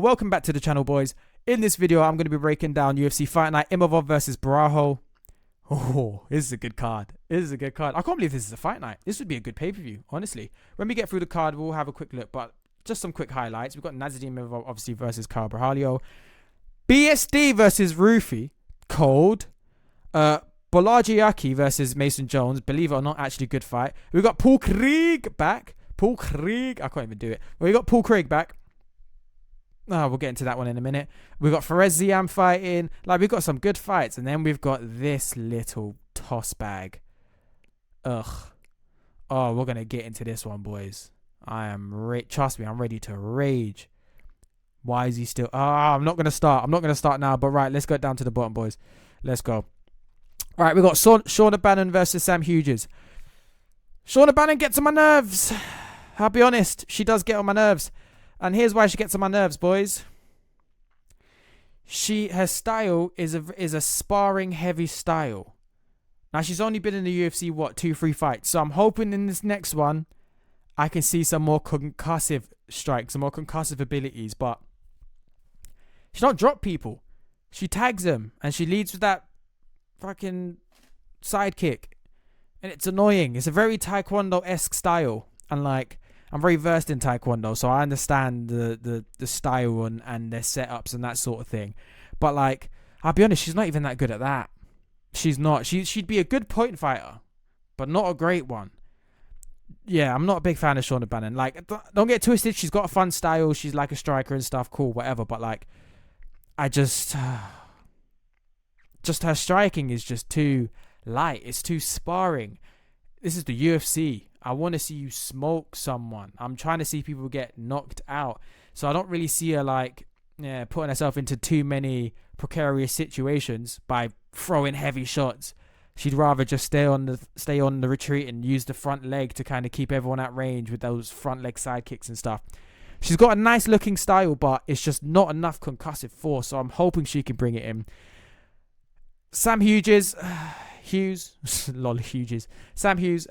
Welcome back to the channel, boys. In this video, I'm going to be breaking down UFC Fight Night Imavov versus Borralho. Oh, this is a good card. This is a good card. I can't believe this is a fight night. This would be a good pay-per-view, honestly. When we get through the card, we'll have a quick look, but just some quick highlights. We've got Nazardine Imavov, obviously, versus Borralho. BSD versus Rufi. Cold. Borralho versus Mason Jones. Believe it or not, actually good fight. We've got Paul Craig back. Paul Craig. I can't even do it. We got Paul Craig back. Oh, we'll get into that one in a minute. We've got Fares Ziam fighting. Like, we've got some good fights. And then we've got this little toss bag. Ugh. Oh, we're going to get into this one, boys. Trust me, I'm ready to rage. Why is he still... I'm not going to start. I'm not going to start now. But right, let's go down to the bottom, boys. Let's go. All right, we've got Shauna Bannon versus Sam Hughes. Shauna Bannon gets on my nerves. I'll be honest. She does get on my nerves. And here's why she gets on my nerves, boys. Her style is a sparring heavy style. Now, she's only been in the UFC, 2-3 fights. So I'm hoping in this next one, I can see some more concussive strikes, some more concussive abilities. But she don't drop people. She tags them. And she leads with that fucking sidekick. And it's annoying. It's a very Taekwondo-esque style. And like... I'm very versed in Taekwondo, so I understand the style and their setups and that sort of thing. But, like, I'll be honest, she's not even that good at that. She's not. She'd be a good point fighter, but not a great one. Yeah, I'm not a big fan of Shauna Bannon. Like, don't get twisted. She's got a fun style. She's like a striker and stuff. Cool, whatever. But, like, I just her striking is just too light. It's too sparring. This is the UFC. I want to see you smoke someone. I'm trying to see people get knocked out. So I don't really see her putting herself into too many precarious situations by throwing heavy shots. She'd rather just stay on the retreat and use the front leg to kind of keep everyone at range with those front leg side kicks and stuff. She's got a nice looking style, but it's just not enough concussive force. So I'm hoping she can bring it in. Sam Hughes. Sam Hughes.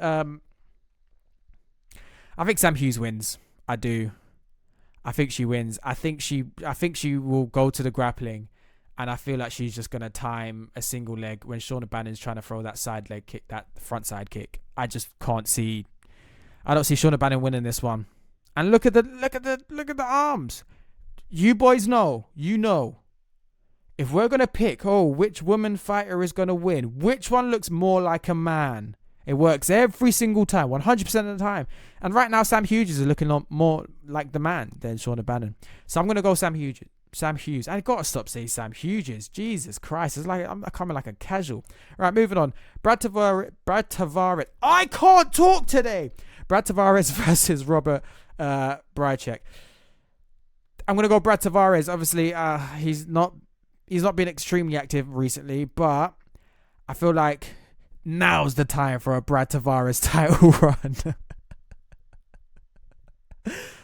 I think Sam Hughes wins. I do. I think she wins. I think she will go to the grappling, and I feel like she's just gonna time a single leg when Shauna Bannon's trying to throw that side leg kick, that front side kick. I just can't see. I don't see Shauna Bannon winning this one. And look at the arms. You boys know. You know. If we're gonna pick, which woman fighter is gonna win, which one looks more like a man? It works every single time, 100% of the time. And right now, Sam Hughes is looking a lot more like the man than Shauna Bannon. So I'm going to go Sam Hughes. Sam Hughes. I got to stop saying Sam Hughes. Jesus Christ. It's like I'm coming like a casual. Right, moving on. Brad Tavares. I can't talk today. Brad Tavares versus Robert Brychek. I'm going to go Brad Tavares. Obviously, he's not been extremely active recently, but I feel like now's the time for a Brad Tavares title run.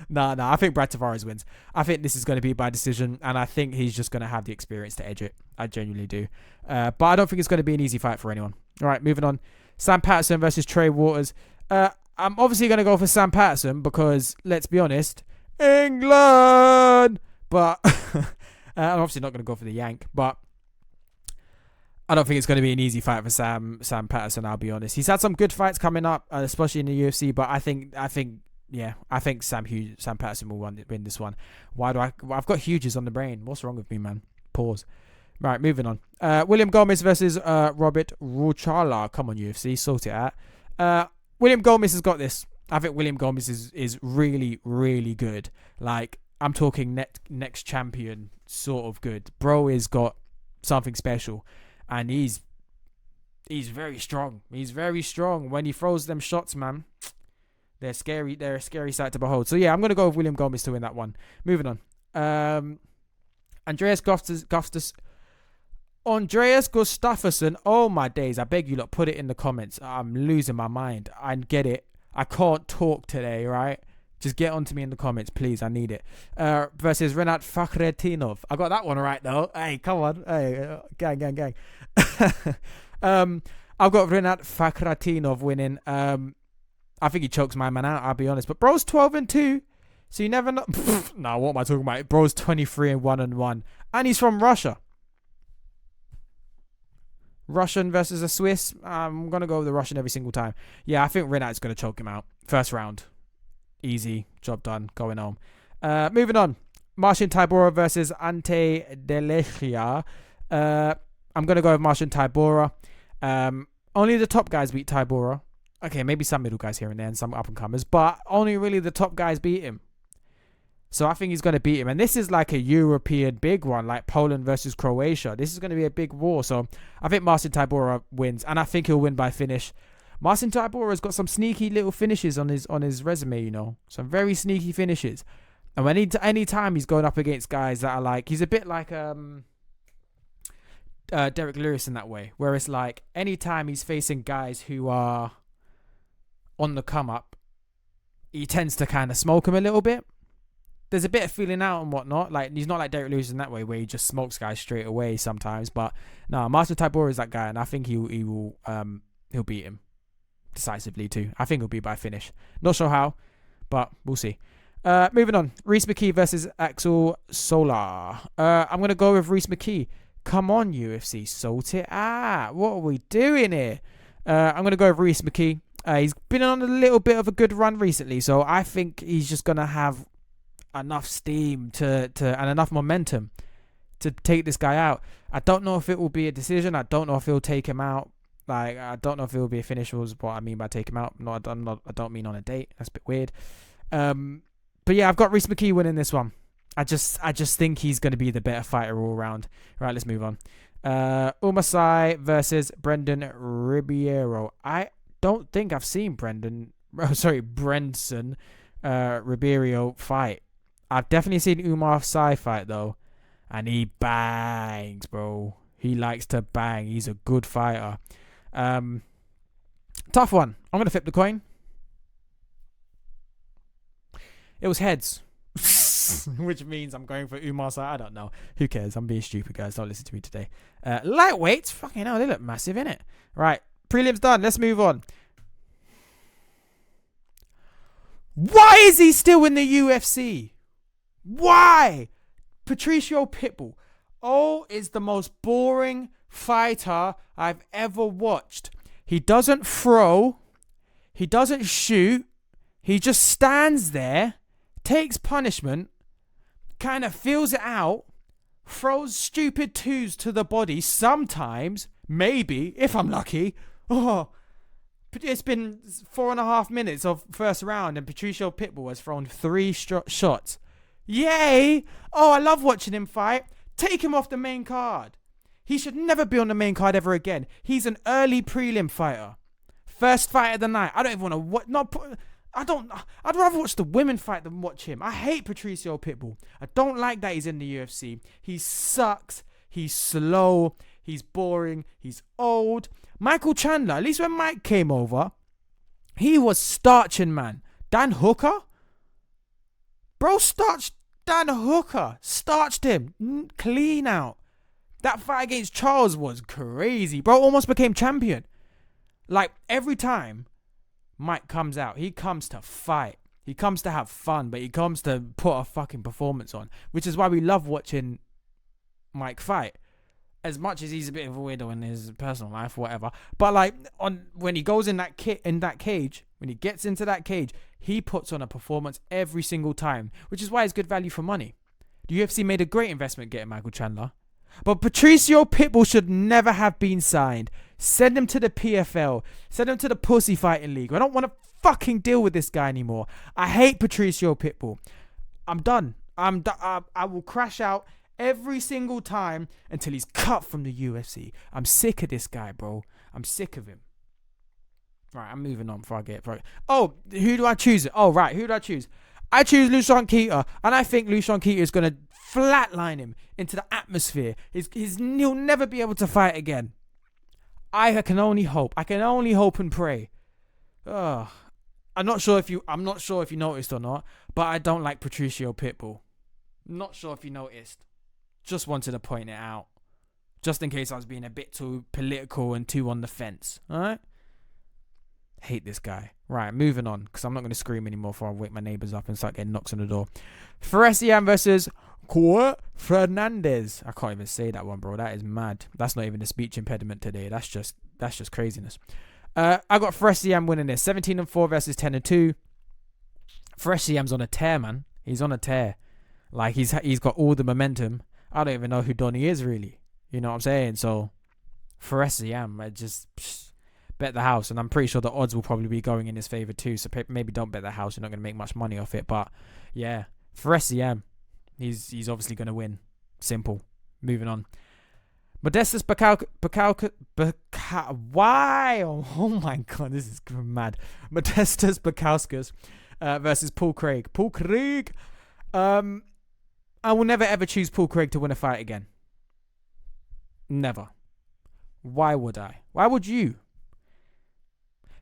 No, I think Brad Tavares wins. I think this is going to be by decision, and I think he's just going to have the experience to edge it. I genuinely do. But I don't think it's going to be an easy fight for anyone. All right, moving on. Sam Patterson versus Trey Waters. I'm obviously going to go for Sam Patterson because, let's be honest, England! But I'm obviously not going to go for the Yank, but I don't think it's going to be an easy fight for Sam Patterson, I'll be honest. He's had some good fights coming up, especially in the UFC, but I think Sam Patterson will win this one. I've got Hughes on the brain. What's wrong with me, man? Pause. Right, moving on. William Gomez versus Robert Ruchala. Come on, UFC, sort it out. William Gomez has got this. I think William Gomez is really, really good. Like, I'm talking next champion sort of good. Bro has got something special. And he's very strong. He's very strong. When he throws them shots, man, they're scary. They're a scary sight to behold. So, yeah, I'm going to go with William Gomez to win that one. Moving on. Andreas Gustafsson. Oh, my days. I beg you, lot, put it in the comments. I'm losing my mind. I get it. I can't talk today, right? Just get onto me in the comments, please. I need it. Versus Renat Fakhretinov. I got that one right, though. Hey, come on. Hey, gang. I've got Renat Fakhretinov winning. I think he chokes my man out, I'll be honest. But bro's 12-2. So you never know. Nah, what am I talking about? Bro's 23-1-1. And he's from Russia. Russian versus a Swiss. I'm going to go with the Russian every single time. Yeah, I think Rinat's going to choke him out. First round. Easy. Job done. Going home. Moving on. Marcin Tybura versus Ante Delechia. I'm going to go with Marcin Tybura. Only the top guys beat Tybura. Okay, maybe some middle guys here and there and some up-and-comers. But only really the top guys beat him. So I think he's going to beat him. And this is like a European big one, like Poland versus Croatia. This is going to be a big war. So I think Marcin Tybura wins. And I think he'll win by finish. Marcin Tybura has got some sneaky little finishes on his resume, you know. Some very sneaky finishes. And when any time he's going up against guys that are like... He's a bit like Derek Lewis in that way. Where it's like anytime he's facing guys who are on the come-up, he tends to kind of smoke him a little bit. There's a bit of feeling out and whatnot. Like he's not like Derek Lewis in that way where he just smokes guys straight away sometimes. But no, Marcin Tybura is that guy, and I think he'll beat him decisively too. I think he'll be by finish. Not sure how, but we'll see. Moving on, Reece McKee versus Axel Solar. I'm gonna go with Reece McKee. Come on, UFC, sort it out. What are we doing here? I'm gonna go with Reece McKee. He's been on a little bit of a good run recently, so I think he's just gonna have enough steam to and enough momentum to take this guy out. I don't know if it will be a decision. I don't know if he'll take him out. Like I don't know if it will be a finish. Was what I mean by take him out. I don't mean on a date. That's a bit weird. But yeah, I've got Reece McKee winning this one. I just think he's going to be the better fighter all around. Right, let's move on. Umasai versus Brendan Ribeiro. I don't think I've seen Brendan Ribeiro fight. I've definitely seen Umar Sai fight though, and he bangs, bro. He likes to bang. He's a good fighter. Tough one. I'm gonna flip the coin. It was heads, which means I'm going for Umar Sai. I don't know. Who cares? I'm being stupid, guys. Don't listen to me today. Lightweights, fucking hell, they look massive, innit? Right, prelims done. Let's move on. Why is he still in the UFC? Why? Patricio Pitbull. Oh, is the most boring fighter I've ever watched. He doesn't throw. He doesn't shoot. He just stands there, takes punishment, kind of feels it out, throws stupid twos to the body sometimes, maybe, if I'm lucky. Oh, it's been 4.5 minutes of first round and Patricio Pitbull has thrown 3 shots. Yay! Oh, I love watching him fight. Take him off the main card. He should never be on the main card ever again. He's an early prelim fighter. First fight of the night. I don't even want to... I'd rather watch the women fight than watch him. I hate Patricio Pitbull. I don't like that he's in the UFC. He sucks. He's slow. He's boring. He's old. Michael Chandler, at least when Mike came over, he was starching, man. Dan Hooker? Bro starched Dan Hooker. Starched him. Clean out. That fight against Charles was crazy. Bro almost became champion. Like, every time Mike comes out, he comes to fight. He comes to have fun, but he comes to put a fucking performance on. Which is why we love watching Mike fight. As much as he's a bit of a weirdo in his personal life, whatever. But like when he goes in that cage, when he gets into that cage, he puts on a performance every single time. Which is why it's good value for money. The UFC made a great investment getting Michael Chandler. But Patricio Pitbull should never have been signed. Send him to the PFL. Send him to the Pussy Fighting League. I don't want to fucking deal with this guy anymore. I hate Patricio Pitbull. I'm done. I will crash out every single time until he's cut from the UFC. I'm sick of this guy, bro. I'm sick of him. Right, I'm moving on before I get it. Oh, who do I choose? Oh, right, who do I choose? I choose Lushan Keita, and I think Lushan Keita is going to flatline him into the atmosphere. He'll never be able to fight again. I can only hope. I can only hope and pray. I'm not sure if you noticed or not, but I don't like Patricio Pitbull. Not sure if you noticed. Just wanted to point it out. Just in case I was being a bit too political and too on the fence. Alright? Hate this guy. Right, moving on, because I'm not going to scream anymore before I wake my neighbours up and start getting knocks on the door. Feresian versus Fernandez. I can't even say that one, bro. That is mad. That's not even a speech impediment today. That's just craziness. I got Feresian winning this. 17-4 versus 10-2. Feresian's on a tear, man. He's on a tear. Like, he's got all the momentum. I don't even know who Donny is, really. You know what I'm saying? So, Feresian, I just bet the house. And I'm pretty sure the odds will probably be going in his favour too. So, maybe don't bet the house. You're not going to make much money off it. But, yeah, Feresian, he's obviously going to win. Simple. Moving on. Modestus why? Oh my God, this is mad. Modestus Bukauskas versus Paul Craig. Paul Craig. I will never ever choose Paul Craig to win a fight again. Never. Why would I? Why would you?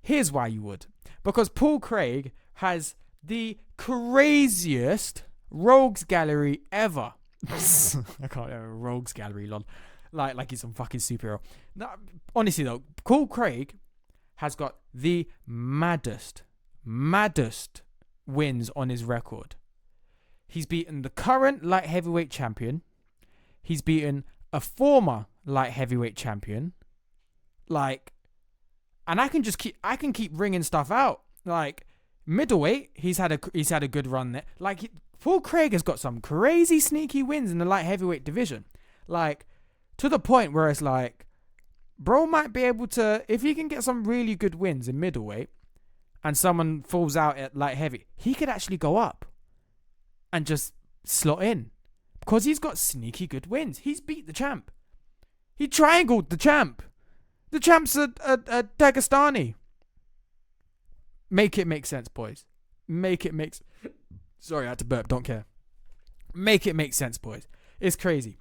Here's why you would. Because Paul Craig has the craziest rogues gallery ever. I can't remember rogues gallery, lol. Like he's some fucking superhero. No, honestly though, Paul Craig has got the maddest wins on his record. He's beaten the current light heavyweight champion. He's beaten a former light heavyweight champion. Like, and I can keep ringing stuff out. Like, middleweight, he's had a good run there. Like, Paul Craig has got some crazy sneaky wins in the light heavyweight division. Like, to the point where it's like, bro might be able to, if he can get some really good wins in middleweight and someone falls out at light heavy, he could actually go up and just slot in. Because he's got sneaky good wins. He's beat the champ. He triangled the champ. The champ's a Dagestani. Make it make sense, boys. Make it make... Sorry, I had to burp. Don't care. Make it make sense, boys. It's crazy.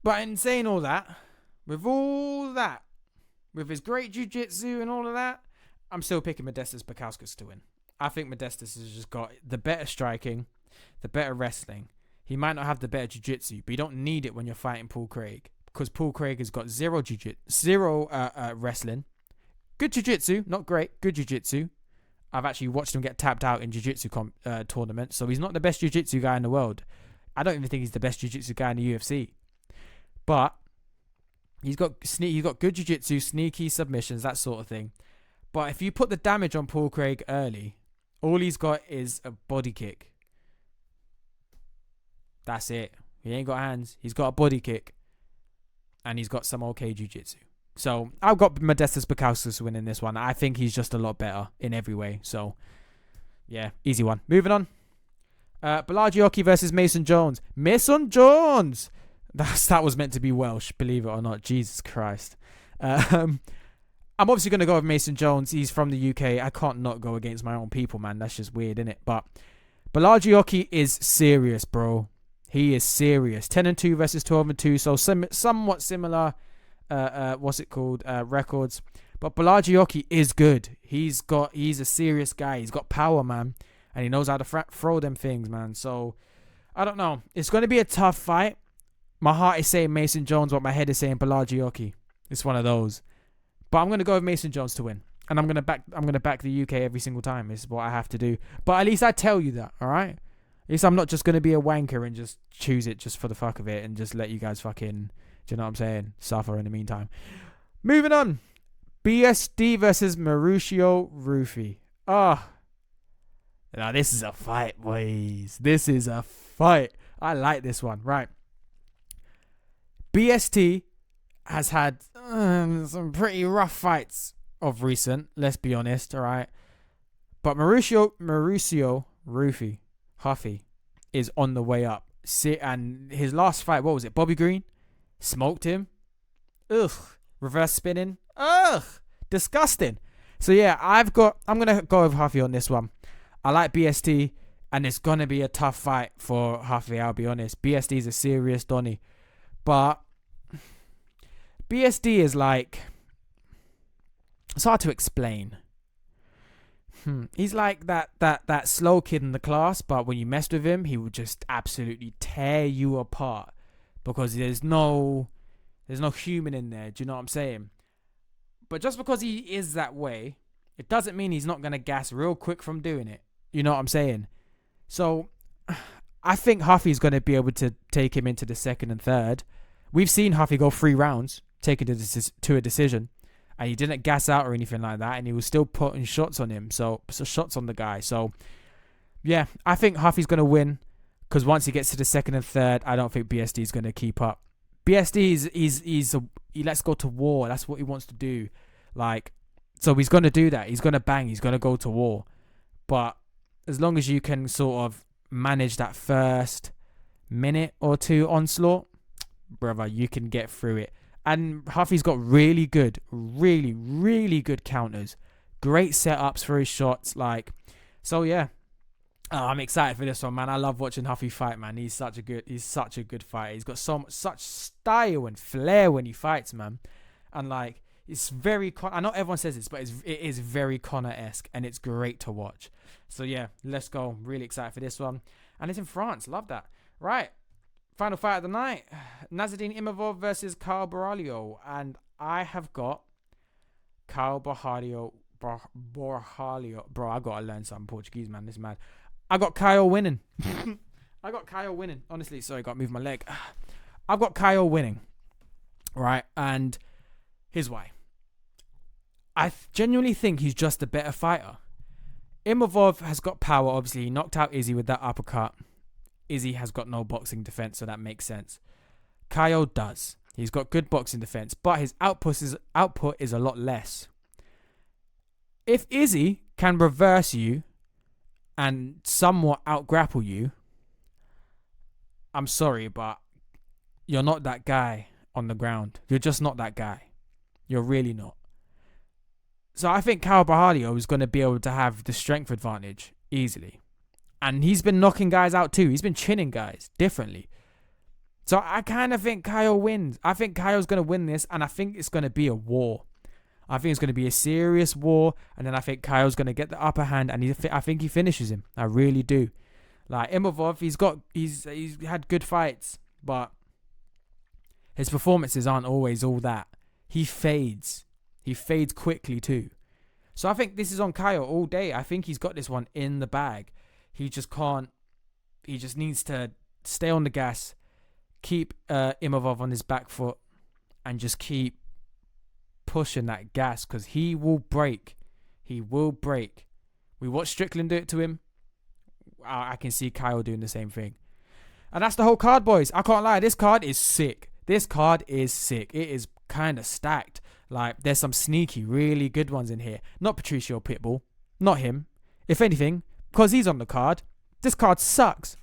But in saying all that, with his great jiu-jitsu and all of that, I'm still picking Modestus Bukauskas to win. I think Modestus has just got the better striking, the better wrestling. He might not have the better jiu-jitsu, but you don't need it when you're fighting Paul Craig. Because Paul Craig has got zero wrestling. Good jiu-jitsu, not great, good jiu-jitsu. I've actually watched him get tapped out in jiu-jitsu tournaments, so he's not the best jiu-jitsu guy in the world. I don't even think he's the best jiu-jitsu guy in the UFC. But he's got good jiu-jitsu, sneaky submissions, that sort of thing. But if you put the damage on Paul Craig early, all he's got is a body kick. That's it. He ain't got hands. He's got a body kick. And he's got some okay jiu-jitsu. So I've got Modestus Bukauskas winning this one. I think he's just a lot better in every way. So, yeah, easy one. Moving on. Borralho versus Mason Jones. Mason Jones! That was meant to be Welsh, believe it or not. Jesus Christ. I'm obviously going to go with Mason Jones. He's from the UK. I can't not go against my own people, man. That's just weird, innit? But Borralho is serious, bro. He is serious. 10-2 versus 12-2. So somewhat similar, records. But Borralho is good. He's a serious guy. He's got power, man. And he knows how to throw them things, man. So, I don't know. It's going to be a tough fight. My heart is saying Mason Jones, but my head is saying Borralho. It's one of those. But I'm going to go with Mason Jones to win. And I'm going to back the UK every single time. This is what I have to do. But at least I tell you that, all right? At least I'm not just going to be a wanker and just choose it just for the fuck of it and just let you guys fucking, do you know what I'm saying, suffer in the meantime. Moving on. BSD versus Mauricio Rufy. Now this is a fight, boys. This is a fight. I like this one. Right. BST has had some pretty rough fights of recent, let's be honest, all right? But Mauricio Rufy, Huffy, is on the way up. And his last fight, what was it? Bobby Green? Smoked him. Ugh. Reverse spinning. Ugh. Disgusting. So yeah, I'm going to go with Huffy on this one. I like BST, and it's going to be a tough fight for Huffy, I'll be honest. BST is a serious Donny. But BSD is like, it's hard to explain. He's like that slow kid in the class, but when you messed with him, he would just absolutely tear you apart because there's no human in there. Do you know what I'm saying? But just because he is that way, It doesn't mean he's not going to gas real quick from doing it. You know what I'm saying? So I think Huffy's going to be able to take him into the second and third. We've seen Huffy go 3 rounds, taking to a decision. And he didn't gas out or anything like that. And he was still putting shots on him. So shots on the guy. So, yeah, I think Huffy's going to win. Because once he gets to the second and third, I don't think BSD is going to keep up. BSD he lets go to war. That's what he wants to do. Like, so he's going to do that. He's going to bang. He's going to go to war. But as long as you can sort of manage that first minute or two onslaught, brother, you can get through it. And Huffy's got really good counters. Great setups for his shots. Like, so yeah. I'm excited for this one, man. I love watching Huffy fight, man. He's such a good fighter. He's got such style and flair when he fights, man. And like, it's very, I know everyone says this, but it is very Conor-esque, and it's great to watch. So yeah, let's go. Really excited for this one. And it's in France. Love that. Right. Final fight of the night. Nasruddin Imavov versus Kyle Borralho. And I have got Kyle Borralho. Bro, I got to learn some Portuguese, man. This is mad. I got Kyle winning. Honestly, sorry, got to move my leg. I've got Kyle winning. Right. And here's why. I genuinely think he's just a better fighter. Imavov has got power, obviously. He knocked out Izzy with that uppercut. Izzy has got no boxing defense, so that makes sense. Kyle does. He's got good boxing defense, but his output is a lot less. If Izzy can reverse you and somewhat out-grapple you, I'm sorry, but you're not that guy on the ground. You're just not that guy. You're really not. So I think Kyle Borralho is going to be able to have the strength advantage easily. And he's been knocking guys out too. He's been chinning guys differently. So I kind of think Kyle wins. I think Kyle's going to win this, and I think it's going to be a war. I think it's going to be a serious war, and then I think Kyle's going to get the upper hand, and I think he finishes him. I really do. Like Imavov, he's had good fights, but his performances aren't always all that. He fades. He fades quickly too. So I think this is on Kyle all day. I think he's got this one in the bag. He just can't. He just needs to stay on the gas, keep Imavov on his back foot, and just keep pushing that gas, because he will break. He will break. We watched Strickland do it to him. I can see Kyle doing the same thing. And that's the whole card, boys. I can't lie. This card is sick. It is kind of stacked. Like, there's some sneaky, really good ones in here. Not Patricio Pitbull. Not him. If anything, because he's on the card, this card sucks.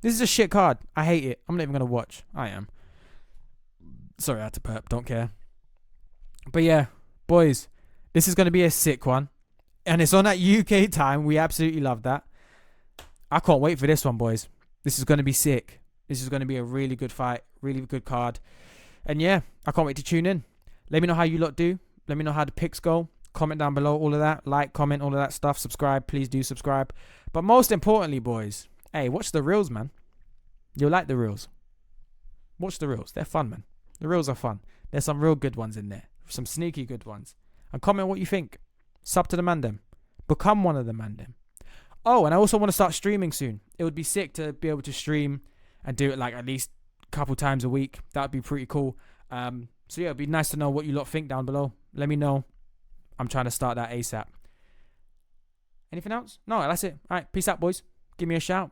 This is a shit card. I hate it. I'm not even going to watch. I am. Sorry, I had to burp. Don't care. But yeah, boys, this is going to be a sick one. And it's on at UK time. We absolutely love that. I can't wait for this one, boys. This is going to be sick. This is going to be a really good fight. Really good card. And yeah, I can't wait to tune in. Let me know how you lot do. Let me know how the picks go. Comment down below, all of that. Like, comment, all of that stuff. Subscribe. Please do subscribe. But most importantly, boys, hey, watch the reels, man. You'll like the reels. Watch the reels. They're fun, man. The reels are fun. There's some real good ones in there. Some sneaky good ones. And comment what you think. Sub to the MANDEM. Become one of the MANDEM. Oh, and I also want to start streaming soon. It would be sick to be able to stream and do it like at least a couple times a week. That would be pretty cool. So yeah, it'd be nice to know what you lot think down below. Let me know. I'm trying to start that ASAP. Anything else? No, that's it. All right, peace out, boys. Give me a shout.